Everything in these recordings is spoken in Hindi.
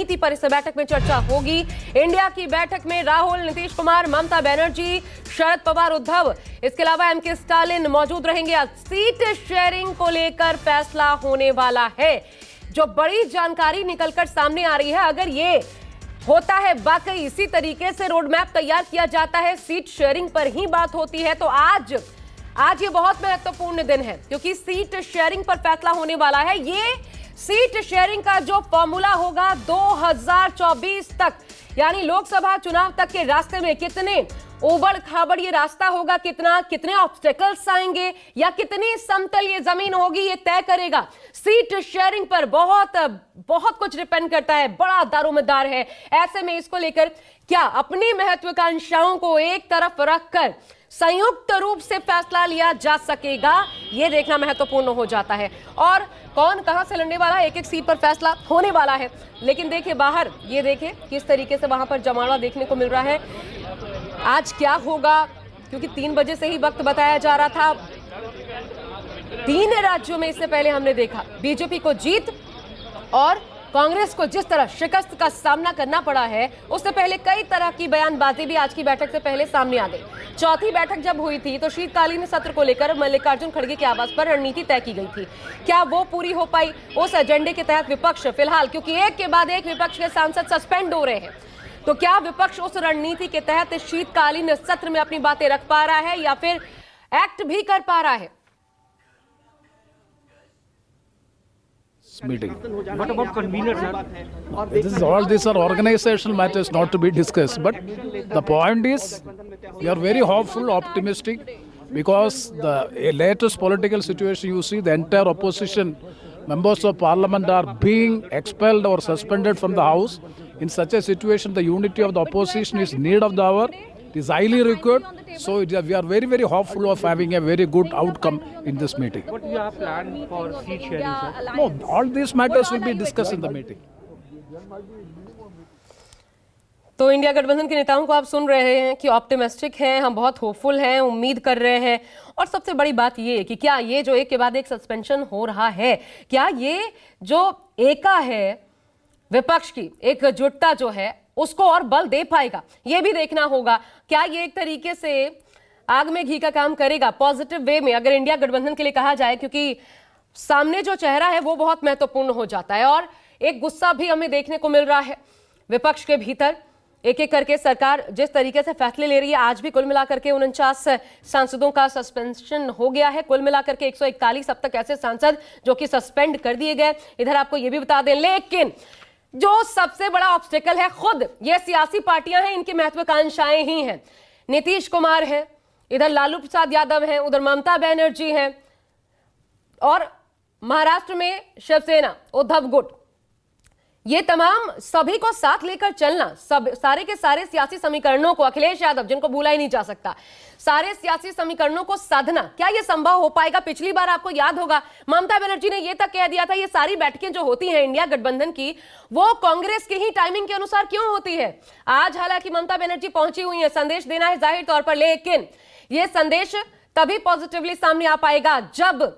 रणनीति पर इस बैठक में चर्चा होगी। इंडिया की बैठक में राहुल, नीतीश कुमार, ममता बनर्जी, शरद पवार, उद्धव, इसके अलावा एमके स्टालिन मौजूद रहेंगे। आज सीट शेयरिंग को लेकर फैसला होने वाला है। जो बड़ी जानकारी निकलकर सामने आ रही है, अगर ये होता है वाकई इसी तरीके से रोड मैप तैयार किया जाता है, सीट शेयरिंग पर ही बात होती है, तो आज ये बहुत महत्वपूर्ण दिन है, क्योंकि सीट शेयरिंग पर फैसला होने वाला है। ये सीट शेयरिंग का जो फॉर्मूला होगा 2024 तक, यानी लोकसभा चुनाव तक के रास्ते में कितने उबड़ खाबड़ ये रास्ता होगा, कितने ऑब्स्टेकल्स आएंगे या कितनी समतल ये जमीन होगी, ये तय करेगा। सीट शेयरिंग पर बहुत कुछ डिपेंड करता है, बड़ा दारोमदार है। ऐसे में इसको लेकर क्या अपनी महत्वाकांक्षाओं को एक तरफ रखकर संयुक्त रूप से फैसला लिया जा सकेगा, यह देखना महत्वपूर्ण हो जाता है। और कौन कहां से लड़ने वाला है, एक एक सीट पर फैसला होने वाला है। लेकिन देखिए बाहर, ये देखिए किस तरीके से वहां पर जमावड़ा देखने को मिल रहा है। आज क्या होगा, क्योंकि 3 बजे से ही वक्त बताया जा रहा था। 3 राज्यों में इससे पहले हमने देखा बीजेपी को जीत और कांग्रेस को जिस तरह शिकस्त का सामना करना पड़ा है, उससे पहले कई तरह की बयानबाजी भी आज की बैठक से पहले सामने आ गई। चौथी बैठक जब हुई थी तो शीतकालीन सत्र को लेकर मल्लिकार्जुन खड़गे के आवास पर रणनीति तय की गई थी। क्या वो पूरी हो पाई? उस एजेंडे के तहत विपक्ष फिलहाल, क्योंकि एक के बाद एक विपक्ष के सांसद सस्पेंड हो रहे हैं, तो क्या विपक्ष उस रणनीति के तहत शीतकालीन सत्र में अपनी बातें रख पा रहा है या फिर एक्ट भी कर पा रहा है? Meeting. What about convener, sir? All these are organizational matters not to be discussed. But the point is, we are very hopeful, optimistic, because the latest political situation, you see the entire opposition members of parliament are being expelled or suspended from the house. In such a situation, the unity of the opposition is need of the hour. It is highly required. So we are very, very hopeful of having a very good outcome in this meeting. What do you have planned for seat sharing, sir? No, all these matters will be discussed in the meeting. तो इंडिया गठबंधन के नेताओं को आप सुन रहे हैं कि ऑप्टिमिस्टिक हैं, हम बहुत होपफुल हैं, उम्मीद कर रहे हैं। और सबसे बड़ी बात ये है कि क्या ये जो एक के बाद एक सस्पेंशन हो रहा है, क्या ये जो एका है विपक्ष की एकजुटता जो है उसको और बल दे पाएगा, ये भी देखना होगा। क्या ये एक तरीके से आग में घी का काम करेगा पॉजिटिव वे में, अगर इंडिया गठबंधन के लिए कहा जाए, क्योंकि सामने जो चेहरा है वो बहुत महत्वपूर्ण हो जाता है। और एक गुस्सा भी हमें देखने को मिल रहा है विपक्ष के भीतर, एक एक करके सरकार जिस तरीके से फैसले ले रही है। आज भी कुल मिलाकर के 49 सांसदों का सस्पेंशन हो गया है, कुल मिलाकर के 141 अब तक ऐसे सांसद जो कि सस्पेंड कर दिए गए। इधर आपको ये भी बता दें, लेकिन जो सबसे बड़ा ऑब्स्टेकल है खुद ये सियासी पार्टियां हैं, इनकी महत्वाकांक्षाएं ही हैं। नीतीश कुमार है, इधर लालू प्रसाद यादव हैं, उधर ममता बनर्जी हैं, और महाराष्ट्र में शिवसेना, उद्धव गुट, ये तमाम सभी को साथ लेकर चलना, सारे के सारे सियासी समीकरणों को, अखिलेश यादव जिनको भूला ही नहीं जा सकता, सारे सियासी समीकरणों को साधना, क्या ये संभव हो पाएगा? पिछली बार आपको याद होगा ममता बनर्जी ने ये तक कह दिया था ये सारी बैठकें जो होती हैं इंडिया गठबंधन की वो कांग्रेस की ही टाइमिंग के अनुसार क्यों होती है। आज हालांकि ममता बनर्जी पहुंची हुई है, संदेश देना है जाहिर तौर पर, लेकिन ये संदेश तभी पॉजिटिवली सामने आ पाएगा जब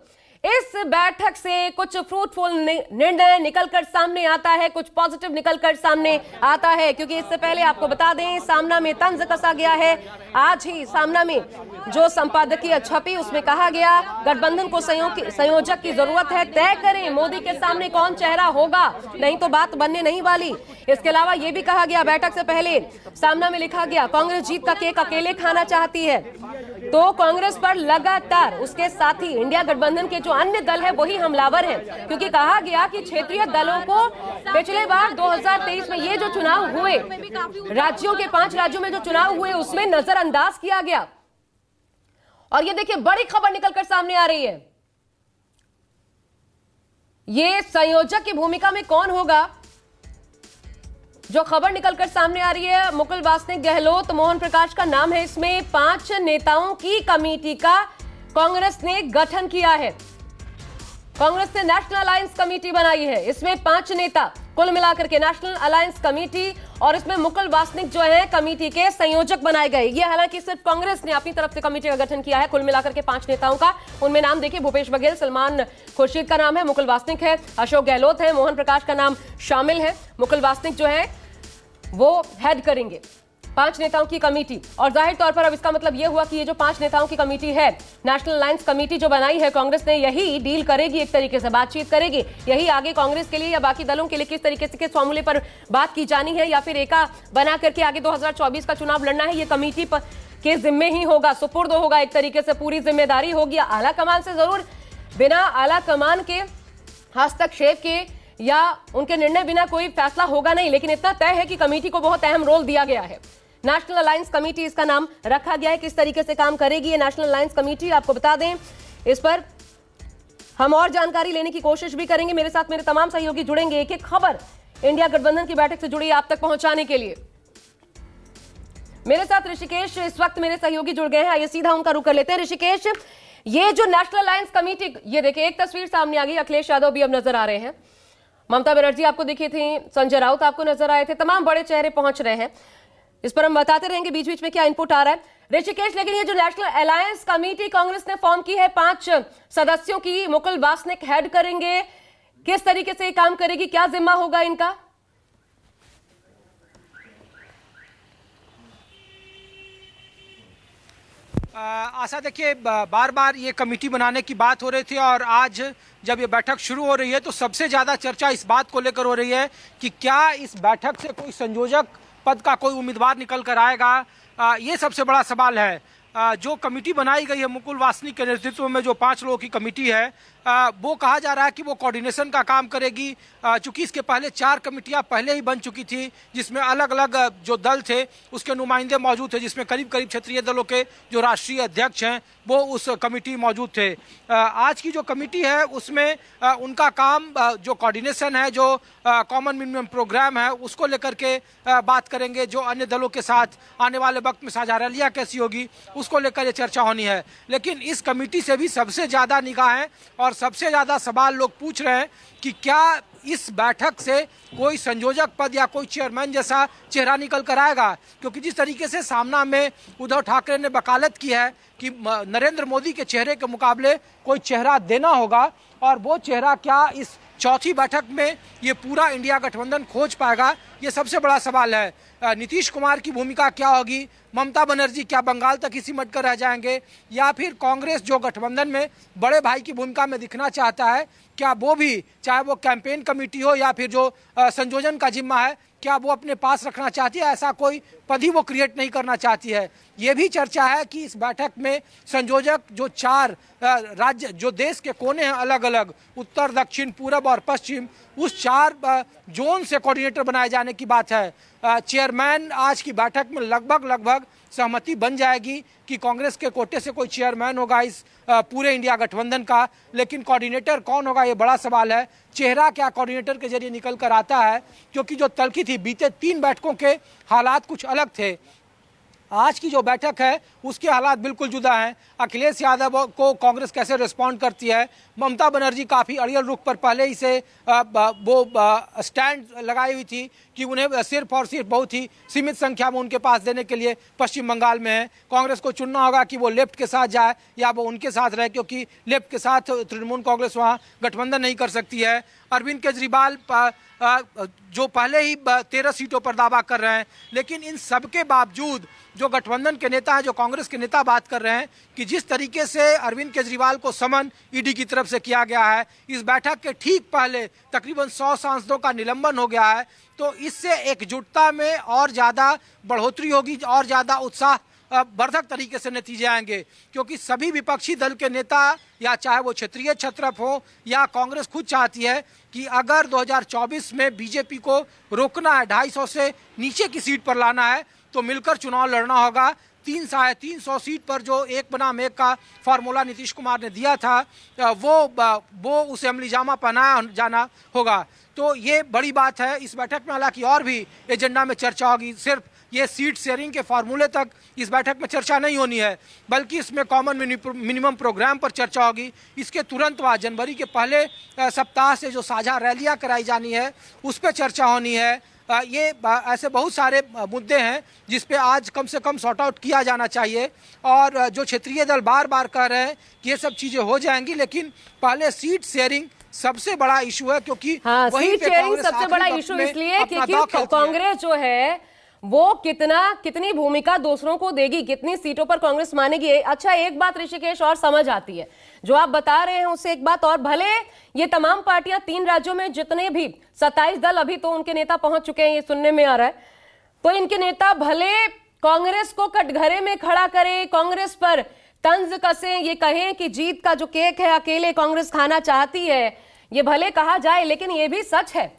इस बैठक से कुछ फ्रूटफुल निर्णय निकलकर सामने आता है, कुछ पॉजिटिव निकलकर सामने आता है। क्योंकि इससे पहले आपको बता दें, सामना में तंज कसा गया है। आज ही सामना में जो संपादकीय छपी उसमें कहा गया गठबंधन को संयोजक की जरूरत है, तय करें मोदी के सामने कौन चेहरा होगा, नहीं तो बात बनने नहीं वाली। इसके अलावा यह भी कहा गया बैठक से पहले, सामना में लिखा गया कांग्रेस जीत का केक अकेले खाना चाहती है, तो कांग्रेस पर लगातार उसके साथ ही इंडिया गठबंधन के जो अन्य दल है वही हमलावर हैं। क्योंकि कहा गया कि क्षेत्रीय दलों को पिछले बार 2023 में ये जो चुनाव हुए, राज्यों के 5 राज्यों में जो चुनाव हुए उसमें नजरअंदाज किया गया। और ये देखिए बड़ी खबर निकलकर सामने आ रही है, ये संयोजक की भूमिका में कौन होगा? जो खबर निकलकर सामने आ रही है, मुकुल वासनिक, गहलोत, मोहन प्रकाश का नाम है इसमें। 5 नेताओं की कमेटी का कांग्रेस ने गठन किया है। कांग्रेस ने नेशनल अलायंस कमेटी बनाई है, इसमें 5 नेता कुल मिलाकर के नेशनल अलायंस कमेटी, और इसमें मुकुल वासनिक जो है कमेटी के संयोजक बनाए गए। ये हालांकि सिर्फ कांग्रेस ने अपनी तरफ से कमेटी का गठन किया है। कुल मिलाकर के 5 नेताओं का, उनमें नाम देखिए, भूपेश बघेल, सलमान खुर्शीद का नाम है, मुकुल वासनिक है, अशोक गहलोत है, मोहन प्रकाश का नाम शामिल है। मुकुल वासनिक जो है वो हेड करेंगे 5 नेताओं की कमेटी। और जाहिर तौर पर अब इसका मतलब यह हुआ कि ये जो 5 नेताओं की कमेटी है, नेशनल अलायंस कमेटी जो बनाई है कांग्रेस ने, यही डील करेगी, एक तरीके से बातचीत करेगी, यही आगे कांग्रेस के लिए या बाकी दलों के लिए किस तरीके से किस फॉर्मूले पर बात की जानी है, या फिर एका बना करके आगे 2024 का चुनाव लड़ना है, ये कमेटी के जिम्मे ही होगा, सुपुर्द होगा, एक तरीके से पूरी जिम्मेदारी होगी। आला कमान से जरूर, बिना आला कमान के हस्तक्षेप के या उनके निर्णय बिना कोई फैसला होगा नहीं, लेकिन इतना तय है कि कमेटी को बहुत अहम रोल दिया गया है। नेशनल अलायंस कमेटी इसका नाम रखा गया है। किस तरीके से काम करेगी ये नेशनल अलायंस कमेटी, आपको बता दें, इस पर हम और जानकारी लेने की कोशिश भी करेंगे। मेरे साथ मेरे तमाम सहयोगी जुड़ेंगे एक एक खबर इंडिया गठबंधन की बैठक से जुड़ी आप तक पहुंचाने के लिए। मेरे साथ ऋषिकेश इस वक्त मेरे सहयोगी जुड़ गए हैं, आइए सीधा उनका रुख कर लेते हैं। ऋषिकेश, ये जो नेशनल अलायंस कमेटी, ये देखिए एक तस्वीर सामने आ गई, अखिलेश यादव भी अब नजर आ रहे हैं, ममता बनर्जी आपको दिखी थी, संजय राउत आपको नजर आए थे, तमाम बड़े चेहरे पहुंच रहे हैं। इस पर हम बताते रहेंगे बीच बीच में क्या इनपुट आ रहा है। ऋषिकेश, लेकिन ये जो नेशनल अलायंस कमेटी कांग्रेस ने फॉर्म की है 5 सदस्यों की, मुकुल वासनिक हेड करेंगे, किस तरीके से काम करेगी, क्या जिम्मा होगा इनका? आशा, देखिए बार बार ये कमेटी बनाने की बात हो रही थी और आज जब ये बैठक शुरू हो रही है तो सबसे ज़्यादा चर्चा इस बात को लेकर हो रही है कि क्या इस बैठक से कोई संयोजक पद का कोई उम्मीदवार निकल कर आएगा। ये सबसे बड़ा सवाल है। जो कमेटी बनाई गई है मुकुल वासनिक के नेतृत्व में, जो 5 लोगों की कमेटी है, वो कहा जा रहा है कि वो कोऑर्डिनेशन का काम करेगी। चूंकि इसके पहले 4 कमेटियां पहले ही बन चुकी थी, जिसमें अलग अलग जो दल थे उसके नुमाइंदे मौजूद थे, जिसमें करीब करीब क्षेत्रीय दलों के जो राष्ट्रीय अध्यक्ष हैं वो उस कमेटी मौजूद थे। आज की जो कमेटी है उसमें उनका काम जो कोऑर्डिनेशन है, जो कॉमन मिनिमम प्रोग्राम है, उसको लेकर के बात करेंगे। जो अन्य दलों के साथ आने वाले वक्त में साझा रैलियाँ कैसी होगी उसको लेकर ये चर्चा होनी है। लेकिन इस कमेटी से भी सबसे ज़्यादा निगाहें और सबसे ज़्यादा सवाल लोग पूछ रहे हैं कि क्या इस बैठक से कोई संयोजक पद या कोई चेयरमैन जैसा चेहरा निकल कर आएगा। क्योंकि जिस तरीके से सामना में उद्धव ठाकरे ने वकालत की है कि नरेंद्र मोदी के चेहरे के मुकाबले कोई चेहरा देना होगा, और वो चेहरा क्या इस चौथी बैठक में ये पूरा इंडिया गठबंधन खोज पाएगा, ये सबसे बड़ा सवाल है। नीतीश कुमार की भूमिका क्या होगी, ममता बनर्जी क्या बंगाल तक ही सिमट कर रह जाएंगे, या फिर कांग्रेस जो गठबंधन में बड़े भाई की भूमिका में दिखना चाहता है, क्या वो भी, चाहे वो कैंपेन कमेटी हो या फिर जो संयोजन का जिम्मा है, क्या वो अपने पास रखना चाहती है, ऐसा कोई पद ही वो क्रिएट नहीं करना चाहती है। ये भी चर्चा है कि इस बैठक में संयोजक जो 4 राज्य, जो देश के कोने हैं अलग अलग, उत्तर, दक्षिण, पूरब और पश्चिम, उस 4 जोन से कोऑर्डिनेटर बनाए जाने की बात है। चेयरमैन, आज की बैठक में लगभग सहमति बन जाएगी कि कांग्रेस के कोटे से कोई चेयरमैन होगा इस पूरे इंडिया गठबंधन का, लेकिन कोऑर्डिनेटर कौन होगा ये बड़ा सवाल है। चेहरा क्या कोऑर्डिनेटर के जरिए निकल कर आता है, क्योंकि जो तलखी थी, बीते 3 बैठकों के हालात कुछ अलग थे। आज की जो बैठक है उसके हालात बिल्कुल जुदा हैं। अखिलेश यादव को कांग्रेस कैसे रिस्पॉन्ड करती है, ममता बनर्जी काफ़ी अड़ियल रुख पर पहले ही से वो स्टैंड लगाई हुई थी कि उन्हें सिर्फ और सिर्फ बहुत ही सीमित संख्या में उनके पास देने के लिए पश्चिम बंगाल में है। कांग्रेस को चुनना होगा कि वो लेफ्ट के साथ जाए या वो उनके साथ रहे, क्योंकि लेफ्ट के साथ तृणमूल कांग्रेस वहाँ गठबंधन नहीं कर सकती है। अरविंद केजरीवाल जो पहले ही 13 सीटों पर दावा कर रहे हैं, लेकिन इन सब के बावजूद जो गठबंधन के नेता हैं, जो कांग्रेस के नेता बात कर रहे हैं कि जिस तरीके से अरविंद केजरीवाल को समन ईडी की तरफ से किया गया है, इस बैठक के ठीक पहले तकरीबन 100 सांसदों का निलंबन हो गया है, तो इससे एकजुटता में और ज़्यादा बढ़ोतरी होगी और ज़्यादा उत्साह वर्धक तरीके से नतीजे आएंगे। क्योंकि सभी विपक्षी दल के नेता, या चाहे वो क्षेत्रीय छत्रप हो या कांग्रेस खुद चाहती है कि अगर 2024 में बीजेपी को रोकना है, 250 से नीचे की सीट पर लाना है, तो मिलकर चुनाव लड़ना होगा। 300 सीट पर जो 1 बनाम 1 का फार्मूला नीतीश कुमार ने दिया था, वो उसे अमली जामा पहनाया जाना होगा। तो ये बड़ी बात है। इस बैठक में हालांकि और भी एजेंडा में चर्चा होगी, सिर्फ ये सीट शेयरिंग के फार्मूले तक इस बैठक में चर्चा नहीं होनी है, बल्कि इसमें कॉमन मिनिमम प्रोग्राम पर चर्चा होगी। इसके तुरंत बाद जनवरी के पहले सप्ताह से जो साझा रैलियां कराई जानी है उस पर चर्चा होनी है। ये ऐसे बहुत सारे मुद्दे हैं जिस पे आज कम से कम सॉर्ट आउट किया जाना चाहिए। और जो क्षेत्रीय दल बार बार कह रहे हैं कि ये सब चीज़ें हो जाएंगी, लेकिन पहले सीट शेयरिंग सबसे बड़ा इशू है, क्योंकि हाँ, वहीं सीट पे शेयरिंग कांग्रेस सबसे बड़ा आखिरी इशू वक्त में इसलिए अपना क्योंकि दांव खेलती है। कांग्रेस जो है वो कितनी भूमिका दूसरों को देगी, कितनी सीटों पर कांग्रेस मानेगी। अच्छा, एक बात ऋषिकेश और समझ आती है जो आप बता रहे हैं, उससे एक बात और, भले ये तमाम पार्टियां 3 राज्यों में जितने भी 27 दल अभी तो उनके नेता पहुंच चुके हैं, ये सुनने में आ रहा है, तो इनके नेता भले कांग्रेस को कटघरे में खड़ा करे, कांग्रेस पर तंज कसे, ये कहें कि जीत का जो केक है अकेले कांग्रेस खाना चाहती है, ये भले कहा जाए, लेकिन ये भी सच है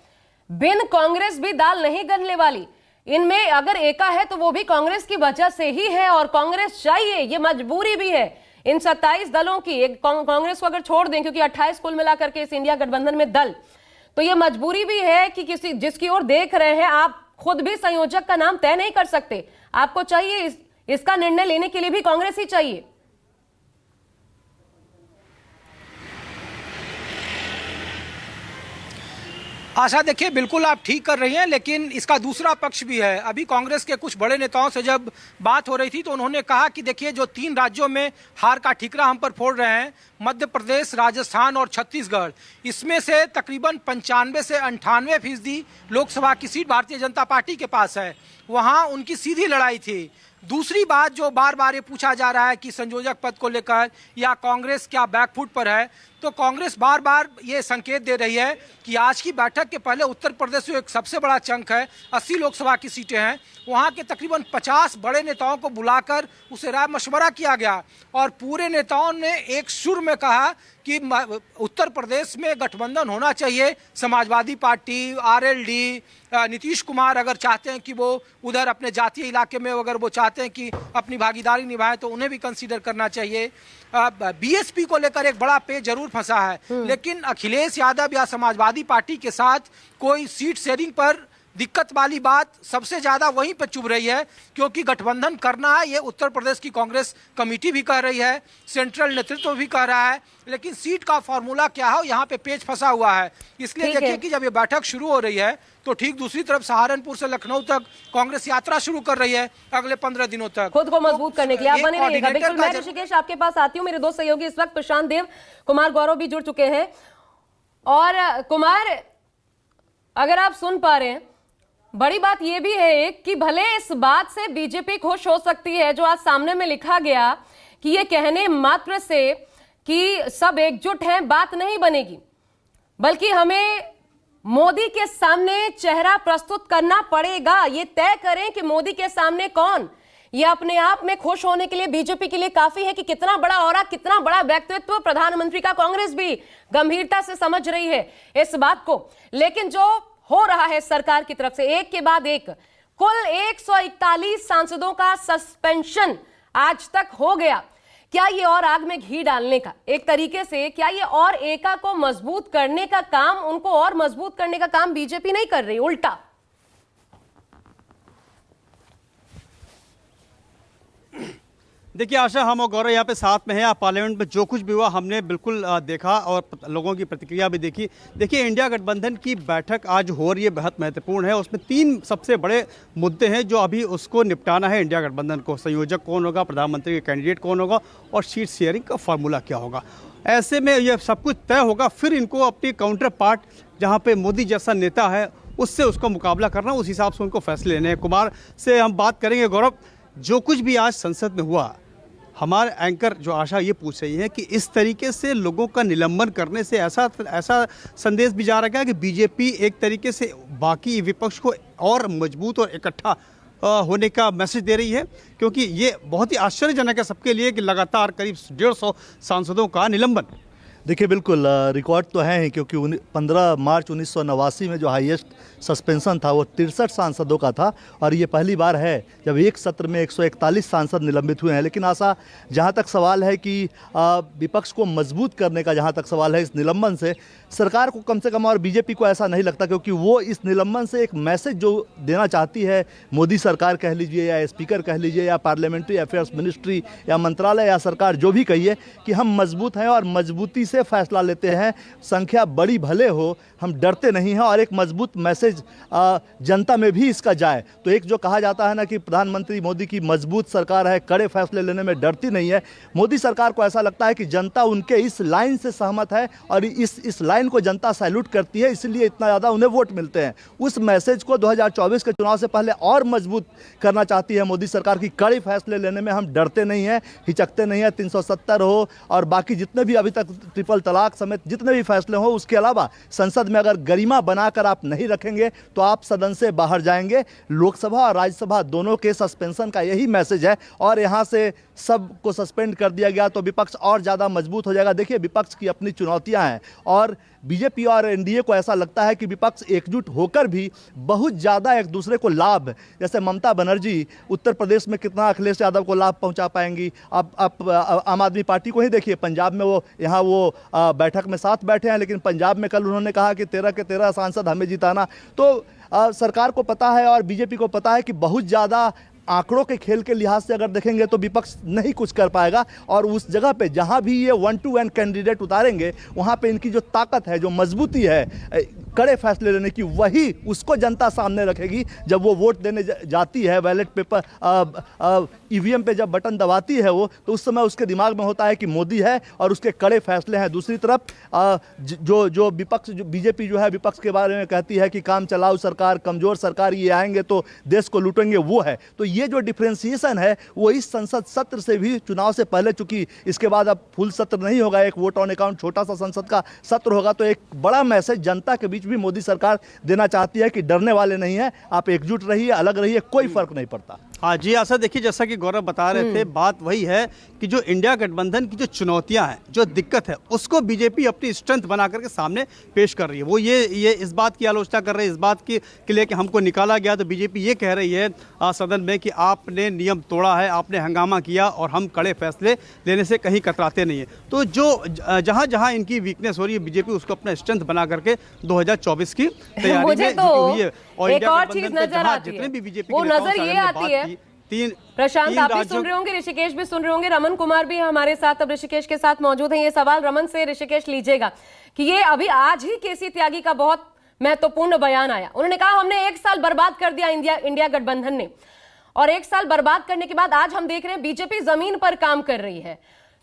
बिन कांग्रेस भी दाल नहीं गलने वाली। इनमें अगर एका है तो वो भी कांग्रेस की वजह से ही है, और कांग्रेस चाहिए, ये मजबूरी भी है इन 27 दलों की। एक कांग्रेस को अगर छोड़ दें, क्योंकि 28 कुल मिलाकर के इस इंडिया गठबंधन में दल, तो ये मजबूरी भी है कि किसी जिसकी ओर देख रहे हैं आप खुद भी संयोजक का नाम तय नहीं कर सकते, आपको चाहिए इसका निर्णय लेने के लिए भी कांग्रेस ही चाहिए। आशा, देखिए बिल्कुल आप ठीक कर रही हैं, लेकिन इसका दूसरा पक्ष भी है। अभी कांग्रेस के कुछ बड़े नेताओं से जब बात हो रही थी तो उन्होंने कहा कि देखिए जो 3 राज्यों में हार का ठीकरा हम पर फोड़ रहे हैं, मध्य प्रदेश, राजस्थान और छत्तीसगढ़, इसमें से तकरीबन 95 से 98% लोकसभा की सीट भारतीय जनता पार्टी के पास है। वहाँ उनकी सीधी लड़ाई थी। दूसरी बात जो बार बार ये पूछा जा रहा है कि संयोजक पद को लेकर या कांग्रेस क्या बैकफुट पर है, तो कांग्रेस बार बार ये संकेत दे रही है कि आज की बैठक के पहले उत्तर प्रदेश जो एक सबसे बड़ा चंक है, 80 लोकसभा की सीटें हैं, वहाँ के तकरीबन 50 बड़े नेताओं को बुलाकर उसे राय मशवरा किया गया और पूरे नेताओं ने एक सुर में कहा कि उत्तर प्रदेश में गठबंधन होना चाहिए। समाजवादी पार्टी, आरएलडी, नीतीश कुमार अगर चाहते हैं कि वो उधर अपने जातीय इलाके में अगर वो चाहते हैं कि अपनी भागीदारी निभाएं तो उन्हें भी कंसीडर करना चाहिए। बीएसपी को लेकर एक बड़ा पेच जरूर फंसा है, लेकिन अखिलेश यादव या समाजवादी पार्टी के साथ कोई सीट शेयरिंग पर दिक्कत वाली बात सबसे ज्यादा वहीं पर चुभ रही है, क्योंकि गठबंधन करना है ये उत्तर प्रदेश की कांग्रेस कमेटी भी कह रही है, सेंट्रल नेतृत्व भी कह रहा है, लेकिन सीट का फॉर्मूला क्या हो यहाँ पे पेच फंसा हुआ है। इसलिए देखिए कि जब ये बैठक शुरू हो रही है तो ठीक दूसरी तरफ सहारनपुर से लखनऊ तक कांग्रेस यात्रा शुरू कर रही है अगले 15 दिनों तक, खुद को मजबूत करने के लिए। आप बने रहिएगा। बिल्कुल, मैं ऋषिकेश आपके पास आती हूँ। मेरे 2 सहयोगी इस वक्त प्रशांत देव, कुमार गौरव भी जुड़ चुके हैं। और कुमार, अगर आप सुन पा रहे हैं, बड़ी बात यह भी है एक कि भले इस बात से बीजेपी खुश हो सकती है जो आज सामने में लिखा गया कि ये कहने मात्र से कि सब एकजुट हैं बात नहीं बनेगी, बल्कि हमें मोदी के सामने चेहरा प्रस्तुत करना पड़ेगा। ये तय करें कि मोदी के सामने कौन। ये अपने आप में खुश होने के लिए बीजेपी के लिए काफी है कि कितना बड़ा ऑरा, कितना बड़ा व्यक्तित्व प्रधानमंत्री का कांग्रेस भी गंभीरता से समझ रही है इस बात को। लेकिन जो हो रहा है सरकार की तरफ से एक के बाद एक, कुल 141 सांसदों का सस्पेंशन आज तक हो गया। क्या ये और आग में घी डालने का एक तरीके से, क्या ये और एका को मजबूत करने का काम, उनको और मजबूत करने का काम बीजेपी नहीं कर रही, उल्टा? देखिए आशा, हम और गौरव यहाँ पे साथ में हैं। पार्लियामेंट में जो कुछ भी हुआ हमने बिल्कुल देखा और लोगों की प्रतिक्रिया भी देखी। देखिए इंडिया गठबंधन की बैठक आज हो रही है, बहुत महत्वपूर्ण है। उसमें 3 सबसे बड़े मुद्दे हैं जो अभी उसको निपटाना है इंडिया गठबंधन को। संयोजक कौन होगा, प्रधानमंत्री का कैंडिडेट कौन होगा और सीट शेयरिंग का फार्मूला क्या होगा। ऐसे में यह सब कुछ तय होगा, फिर इनको अपनी काउंटर पार्ट जहाँ पर मोदी जैसा नेता है उससे उसका मुकाबला करना, उस हिसाब से उनको फैसले लेने हैं। कुमार से हम बात करेंगे। गौरव, जो कुछ भी आज संसद में हुआ, हमारे एंकर जो आशा ये पूछ रही है कि इस तरीके से लोगों का निलंबन करने से ऐसा संदेश भी जा रहा है कि बीजेपी एक तरीके से बाकी विपक्ष को और मजबूत और इकट्ठा होने का मैसेज दे रही है, क्योंकि ये बहुत ही आश्चर्यजनक है सबके लिए कि लगातार करीब 150 सांसदों का निलंबन। देखिए बिल्कुल रिकॉर्ड तो है ही, क्योंकि 15 मार्च 1989 में जो हाईएस्ट सस्पेंशन था वो 63 सांसदों का था, और ये पहली बार है जब एक सत्र में 141 सांसद निलंबित हुए हैं। लेकिन आशा, जहाँ तक सवाल है कि विपक्ष को मजबूत करने का, जहाँ तक सवाल है इस निलंबन से, सरकार को कम से कम और बीजेपी को ऐसा नहीं लगता, क्योंकि वो इस निलंबन से एक मैसेज जो देना चाहती है, मोदी सरकार कह लीजिए या स्पीकर कह लीजिए या पार्लियामेंट्री अफेयर्स मिनिस्ट्री या मंत्रालय या सरकार जो भी कहिए, कि हम मजबूत हैं और मजबूती से फैसला लेते हैं, संख्या बड़ी भले हो, हम डरते नहीं हैं, और एक मजबूत मैसेज जनता में भी इसका जाए। तो एक जो कहा जाता है ना कि प्रधानमंत्री मोदी की मजबूत सरकार है, कड़े फैसले लेने में डरती नहीं है, मोदी सरकार को ऐसा लगता है कि जनता उनके इस लाइन से सहमत है और इस लाइन को जनता सैल्यूट करती है, इसलिए इतना ज़्यादा उन्हें वोट मिलते हैं। उस मैसेज को 2024 के चुनाव से पहले और मजबूत करना चाहती है मोदी सरकार की, कड़े फैसले लेने में हम डरते नहीं हैं, हिचकते नहीं हैं। 370 हो और बाकी जितने भी अभी तक ट्रिपल तलाक समेत जितने भी फैसले हो, उसके अलावा संसद में अगर गरिमा बनाकर आप नहीं रखेंगे तो आप सदन से बाहर जाएंगे। लोकसभा और राज्यसभा दोनों के सस्पेंशन का यही मैसेज है, और यहाँ से सबको सस्पेंड कर दिया गया तो विपक्ष और ज़्यादा मजबूत हो जाएगा। देखिए, विपक्ष की अपनी चुनौतियाँ हैं, और बीजेपी और एनडीए को ऐसा लगता है कि विपक्ष एकजुट होकर भी बहुत ज़्यादा एक दूसरे को लाभ, जैसे ममता बनर्जी उत्तर प्रदेश में कितना अखिलेश यादव को लाभ पहुंचा पाएंगी। आप आम आदमी पार्टी को ही देखिए, पंजाब में वो यहाँ वो बैठक में साथ बैठे हैं, लेकिन पंजाब में कल उन्होंने कहा कि 13 के 13 सांसद हमें जिताना। तो सरकार को पता है और बीजेपी को पता है कि बहुत ज़्यादा आंकड़ों के खेल के लिहाज से अगर देखेंगे तो विपक्ष नहीं कुछ कर पाएगा, और उस जगह पे जहां भी ये 1 to 1 कैंडिडेट उतारेंगे, वहां पे इनकी जो ताकत है, जो मजबूती है कड़े फैसले लेने की, वही उसको जनता सामने रखेगी। जब वो वोट देने जाती है, बैलेट पेपर ईवीएम पे जब बटन दबाती है वो, तो उस समय उसके दिमाग में होता है कि मोदी है और उसके कड़े फैसले हैं। दूसरी तरफ जो विपक्ष, जो बीजेपी जो है विपक्ष के बारे में कहती है कि काम चलाऊ सरकार, कमजोर सरकार, ये आएंगे तो देश को लूटेंगे, वो है। तो ये जो डिफ्रेंसिएशन है वो इस संसद सत्र से भी, चुनाव से पहले, चूंकि इसके बाद अब फुल सत्र नहीं होगा, एक वोट ऑन अकाउंट छोटा सा संसद का सत्र होगा, तो एक बड़ा मैसेज जनता के बीच भी मोदी सरकार देना चाहती है कि डरने वाले नहीं है, आप एकजुट रहिए, अलग रहिए, कोई फर्क नहीं पड़ता। हाँ जी, आशा, देखिए जैसा कि गौरव बता रहे थे, बात वही है कि जो इंडिया गठबंधन की जो चुनौतियां हैं, जो दिक्कत है, उसको बीजेपी अपनी स्ट्रेंथ बना करके सामने पेश कर रही है। वो ये इस बात की आलोचना कर रही है, इस बात की के लिए कि हमको निकाला गया, तो बीजेपी ये कह रही है सदन में कि आपने नियम तोड़ा है, आपने हंगामा किया, और हम कड़े फैसले लेने से कहीं कतराते नहीं है। तो जो जहाँ जहाँ इनकी वीकनेस हो रही है, बीजेपी उसको अपना स्ट्रेंथ बना करके 2024 की तैयारी मुझे में तो हुई है। और एक और चीज नजर आती है, वो नजर ये आती है, प्रशांत आप भी सुन रहे होंगे, ऋषिकेश भी सुन रहे होंगे, रमन कुमार भी हमारे साथ अब ऋषिकेश के साथ मौजूद हैं। ये सवाल रमन से ऋषिकेश लीजिएगा कि ये अभी आज ही केसी त्यागी का बहुत महत्वपूर्ण बयान आया। उन्होंने कहा हमने 1 साल बर्बाद कर दिया इंडिया गठबंधन ने, और 1 साल बर्बाद करने के बाद आज हम देख रहे हैं बीजेपी जमीन पर काम कर रही है।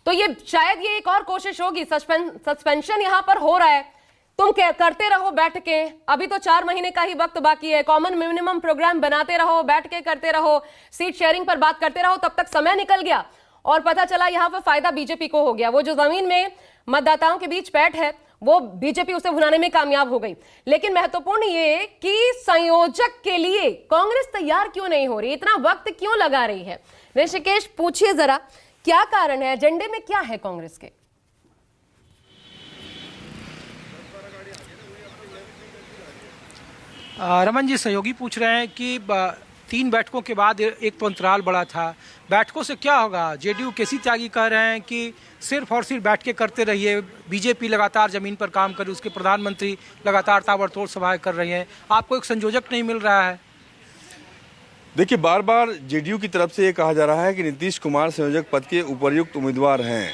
तो ये शायद ये एक और कोशिश होगी, सस्पेंशन यहां पर हो रहा है, तुम करते रहो बैठ के, अभी तो 4 महीने का ही वक्त बाकी है, कॉमन मिनिमम प्रोग्राम बनाते रहो, बैठ के करते रहो, सीट शेयरिंग पर बात करते रहो। तब तक समय निकल गया और पता चला यहां पर फायदा बीजेपी को हो गया। वो जो जमीन में मतदाताओं के बीच पैठ है, वो बीजेपी उसे भुनाने में कामयाब हो गई। लेकिन महत्वपूर्ण ये कि संयोजक के लिए कांग्रेस तैयार क्यों नहीं हो रही, इतना वक्त क्यों लगा रही है? ऋषिकेश, पूछिए जरा, क्या कारण है, एजेंडे में क्या है कांग्रेस के? रमन जी, सहयोगी पूछ रहे हैं कि 3 बैठकों के बाद एक तो अंतराल बड़ा था, बैठकों से क्या होगा? जेडीयू केसी त्यागी कह रहे हैं कि सिर्फ और सिर्फ बैठ के करते रहिए, बीजेपी लगातार जमीन पर काम करे, उसके प्रधानमंत्री लगातार ताबड़तोड़ सभाएं कर रही हैं, आपको एक संयोजक नहीं मिल रहा है। देखिए, बार बार जेडीयू की तरफ से ये कहा जा रहा है कि नीतीश कुमार संयोजक पद के उपर्युक्त उम्मीदवार हैं,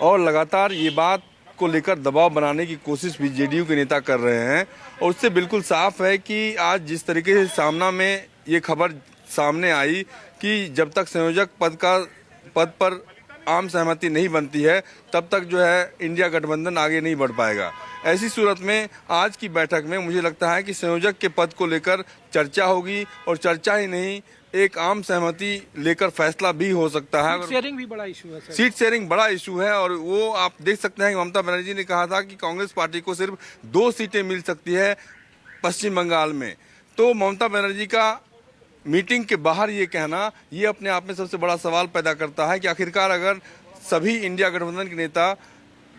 और लगातार ये बात को लेकर दबाव बनाने की कोशिश भी जेडीयू के नेता कर रहे हैं। और उससे बिल्कुल साफ है कि आज जिस तरीके से सामना में ये खबर सामने आई कि जब तक संयोजक पद पर आम सहमति नहीं बनती है, तब तक जो है इंडिया गठबंधन आगे नहीं बढ़ पाएगा। ऐसी सूरत में आज की बैठक में मुझे लगता है कि संयोजक के पद को लेकर चर्चा होगी, और चर्चा ही नहीं, एक आम सहमति लेकर फैसला भी हो सकता है। सीट शेयरिंग भी बड़ा इशू है सर। सीट शेयरिंग बड़ा इशू है, और वो आप देख सकते हैं कि ममता बनर्जी ने कहा था कि कांग्रेस पार्टी को सिर्फ 2 सीटें मिल सकती है पश्चिम बंगाल में। तो ममता बनर्जी का मीटिंग के बाहर ये कहना, ये अपने आप में सबसे बड़ा सवाल पैदा करता है कि आखिरकार अगर सभी इंडिया गठबंधन के नेता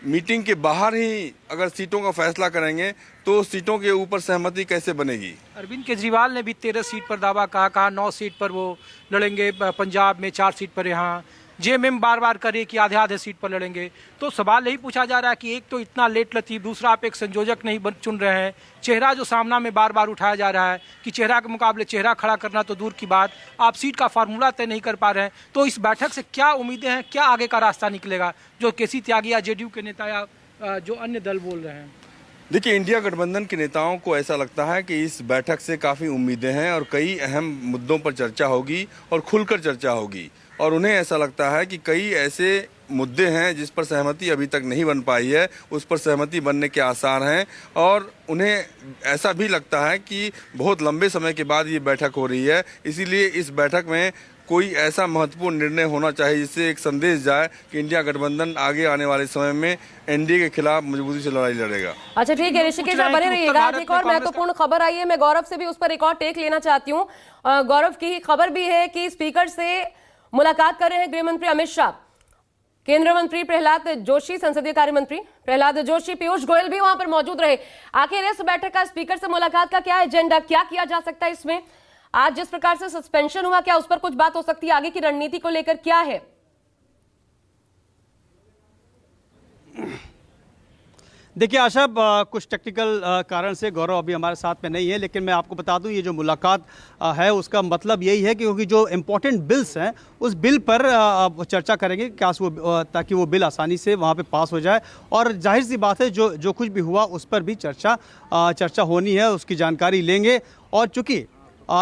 मीटिंग के बाहर ही अगर सीटों का फैसला करेंगे तो सीटों के ऊपर सहमति कैसे बनेगी? अरविंद केजरीवाल ने भी 13 सीट पर दावा कहा 9 सीट पर वो लड़ेंगे, पंजाब में 4 सीट पर, यहाँ जेएमएम बार बार करे कि आधे आधे सीट पर लड़ेंगे। तो सवाल यही पूछा जा रहा है कि एक तो इतना लेट लतीफ, दूसरा आप एक संयोजक नहीं चुन रहे हैं, चेहरा जो सामना में बार बार उठाया जा रहा है कि चेहरा के मुकाबले चेहरा खड़ा करना तो दूर की बात, आप सीट का फार्मूला तय नहीं कर पा रहे हैं। तो इस बैठक से क्या उम्मीदें हैं, क्या आगे का रास्ता निकलेगा, जो केसी त्यागी या जेडीयू के नेता या जो अन्य दल बोल रहे हैं? देखिए, इंडिया गठबंधन के नेताओं को ऐसा लगता है कि इस बैठक से काफ़ी उम्मीदें हैं और कई अहम मुद्दों पर चर्चा होगी और खुलकर चर्चा होगी। और उन्हें ऐसा लगता है कि कई ऐसे मुद्दे हैं जिस पर सहमति अभी तक नहीं बन पाई है, उस पर सहमति बनने के आसार हैं। और उन्हें ऐसा भी लगता है कि बहुत लंबे समय के बाद ये बैठक हो रही है, इसीलिए इस बैठक में कोई ऐसा महत्वपूर्ण निर्णय होना चाहिए जिससे एक संदेश जाए कि इंडिया गठबंधन आगे आने वाले समय में एनडीए के खिलाफ मजबूती से लड़ाई लड़ेगा। अच्छा ठीक है ऋषिकेश, आप बने रहिएगा। आज एक और महत्वपूर्ण खबर आई है, मैं गौरव से भी उस पर एक और टेक लेना चाहती हूँ। गौरव की खबर भी है कि स्पीकर से मुलाकात कर रहे हैं गृह मंत्री अमित शाह, केंद्रीय मंत्री प्रहलाद जोशी, संसदीय कार्य मंत्री प्रहलाद जोशी, पीयूष गोयल भी वहां पर मौजूद रहे। आखिर इस बैठक का स्पीकर से मुलाकात का क्या एजेंडा, क्या किया जा सकता है इसमें? आज जिस प्रकार से सस्पेंशन हुआ, क्या उस पर कुछ बात हो सकती है? आगे की रणनीति को लेकर क्या है? देखिए आशा, कुछ टेक्निकल कारण से गौरव अभी हमारे साथ में नहीं है, लेकिन मैं आपको बता दूं ये जो मुलाकात है उसका मतलब यही है कि क्योंकि जो इम्पोर्टेंट बिल्स हैं उस बिल पर चर्चा करेंगे ताकि वो बिल आसानी से वहाँ पे पास हो जाए। और जाहिर सी बात है जो कुछ भी हुआ उस पर भी चर्चा होनी है, उसकी जानकारी लेंगे। और चूँकि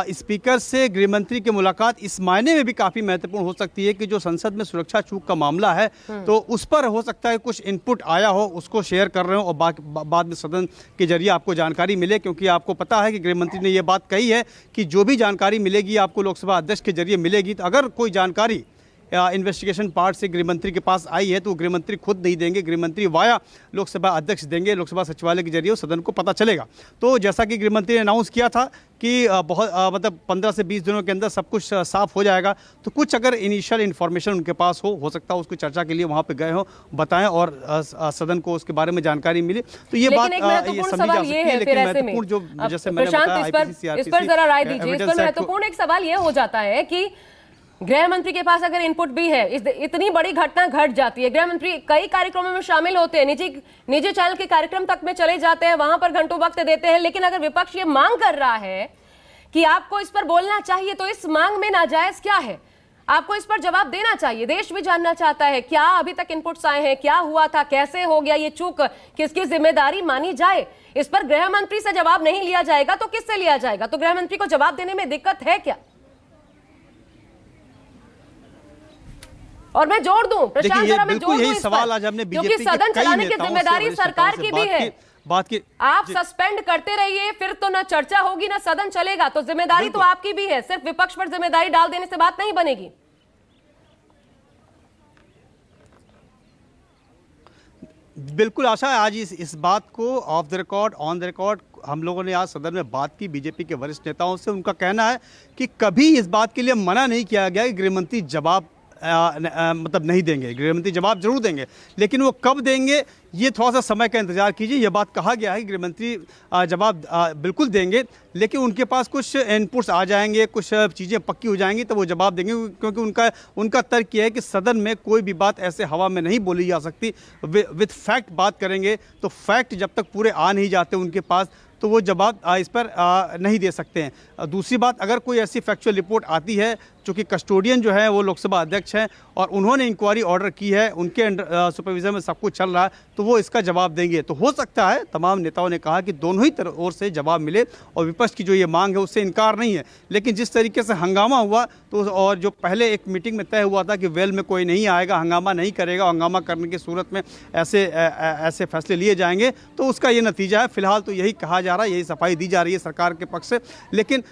स्पीकर से गृह मंत्री की मुलाकात इस मायने में भी काफ़ी महत्वपूर्ण हो सकती है कि जो संसद में सुरक्षा चूक का मामला है तो उस पर हो सकता है कुछ इनपुट आया हो, उसको शेयर कर रहे हो और बाद में सदन के जरिए आपको जानकारी मिले। क्योंकि आपको पता है कि गृह मंत्री ने ये बात कही है कि जो भी जानकारी मिलेगी आपको लोकसभा अध्यक्ष के जरिए मिलेगी। तो अगर कोई जानकारी इन्वेस्टिगेशन पार्ट से गृह मंत्री के पास आई है तो गृह मंत्री खुद नहीं देंगे, गृह मंत्री वाया लोकसभा अध्यक्ष देंगे, लोकसभा सचिवालय के जरिए सदन को पता चलेगा। तो जैसा कि गृह मंत्री ने अनाउंस किया था कि बहुत मतलब 15 से 20 दिनों के अंदर सब कुछ साफ हो जाएगा। तो कुछ अगर इनिशियल इन्फॉर्मेशन उनके पास हो सकता है उसको चर्चा के लिए वहाँ पे गए हो, बताएं और सदन को उसके बारे में जानकारी मिली। तो ये बात ये समझी जा सकती है। लेकिन महत्वपूर्ण जो जैसे मैंने बताया इस पर जरा राय दीजिए। इस पर महत्वपूर्ण एक सवाल ये हो जाता है कि गृह मंत्री के पास अगर इनपुट भी है, इतनी बड़ी घटना घट जाती है, गृह मंत्री कई कार्यक्रमों में शामिल होते हैं, निजी चैनल के कार्यक्रम तक में चले जाते हैं, वहां पर घंटों वक्त देते हैं, लेकिन अगर विपक्ष ये मांग कर रहा है कि आपको इस पर बोलना चाहिए तो इस मांग में नाजायज क्या है? आपको इस पर जवाब देना चाहिए। देश भी जानना चाहता है क्या अभी तक इनपुट्स आए हैं, क्या हुआ था, कैसे हो गया ये चूक, किसकी जिम्मेदारी मानी जाए? इस पर गृह मंत्री से जवाब नहीं लिया जाएगा तो किससे लिया जाएगा? तो गृह मंत्री को जवाब देने में दिक्कत है क्या? और मैं जोड़ दूं प्रशांत, जरा मैं जोड़ दूं इस सवाल आज हमने बीजेपी क्योंकि सदन चलाने की जिम्मेदारी सरकार की भी है। आप सस्पेंड करते रहिए, फिर तो ना चर्चा होगी ना सदन चलेगा। तो जिम्मेदारी तो आपकी भी है, सिर्फ विपक्ष पर जिम्मेदारी डाल देने से बात नहीं बनेगी। बिल्कुल आशा, आज इस बात को of the record on the record हम लोगों ने आज सदन में बात की बीजेपी के वरिष्ठ नेताओं से। उनका कहना है कि कभी इस बात के लिए मना नहीं किया गया कि गृहमंत्री जवाब मतलब नहीं देंगे। गृहमंत्री जवाब जरूर देंगे, लेकिन वो कब देंगे ये थोड़ा सा समय का इंतजार कीजिए। ये बात कहा गया है कि गृहमंत्री जवाब बिल्कुल देंगे, लेकिन उनके पास कुछ इनपुट्स आ जाएंगे, कुछ चीज़ें पक्की हो जाएंगी तो वो जवाब देंगे। क्योंकि उनका तर्क ये है कि सदन में कोई भी बात ऐसे हवा में नहीं बोली जा सकती, विथ फैक्ट बात करेंगे। तो फैक्ट जब तक पूरे आ नहीं जाते उनके पास तो वो जवाब इस पर नहीं दे सकते हैं। दूसरी बात, अगर कोई ऐसी फैक्चुअल रिपोर्ट आती है, चूँकि कस्टोडियन जो है वो लोकसभा अध्यक्ष हैं और उन्होंने इंक्वायरी ऑर्डर की है, उनके अंडर सुपरविजन में सब कुछ चल रहा है, तो वो इसका जवाब देंगे। तो हो सकता है, तमाम नेताओं ने कहा कि दोनों ही ओर से जवाब मिले और विपक्ष की जो ये मांग है उससे इनकार नहीं है। लेकिन जिस तरीके से हंगामा हुआ तो और जो पहले एक मीटिंग में तय हुआ था कि वेल में कोई नहीं आएगा, हंगामा नहीं करेगा, हंगामा करने की सूरत में ऐसे फैसले लिए जाएंगे, तो उसका ये नतीजा है। फिलहाल तो यही कहा जा रहा है, यही सफाई दी जा रही है सरकार के पक्ष से। लेकिन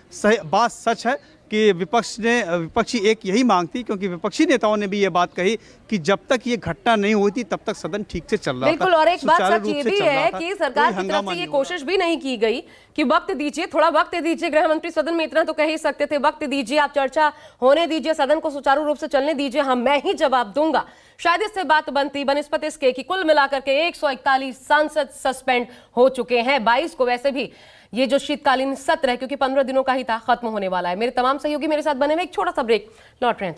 बात सच है कि विपक्षी एक यही मांग थी, क्योंकि विपक्षी नेताओं ने भी ये बात कही कि जब तक ये घटना नहीं हुई थी तब तक सदन ठीक से चल रहा था। बिल्कुल, और एक बात सच ये भी है कि सरकार की तरफ से ये कोशिश भी नहीं की गई कि वक्त दीजिए, थोड़ा वक्त दीजिए। गृह मंत्री सदन में इतना तो कह ही सकते थे, वक्त दीजिए, आप चर्चा होने दीजिए, सदन को सुचारू रूप से चलने दीजिए, मैं ही जवाब दूंगा। शायद इससे बात बनती बनिस्पत इसके कि कुल मिलाकर के 141 सांसद सस्पेंड हो चुके हैं। 22 को वैसे भी ये जो शीतकालीन सत्र है, क्योंकि 15 दिनों का ही था, खत्म होने वाला है। मेरे तमाम सहयोगी मेरे साथ बने हुए, एक छोटा सा ब्रेक, लौट रहे हैं।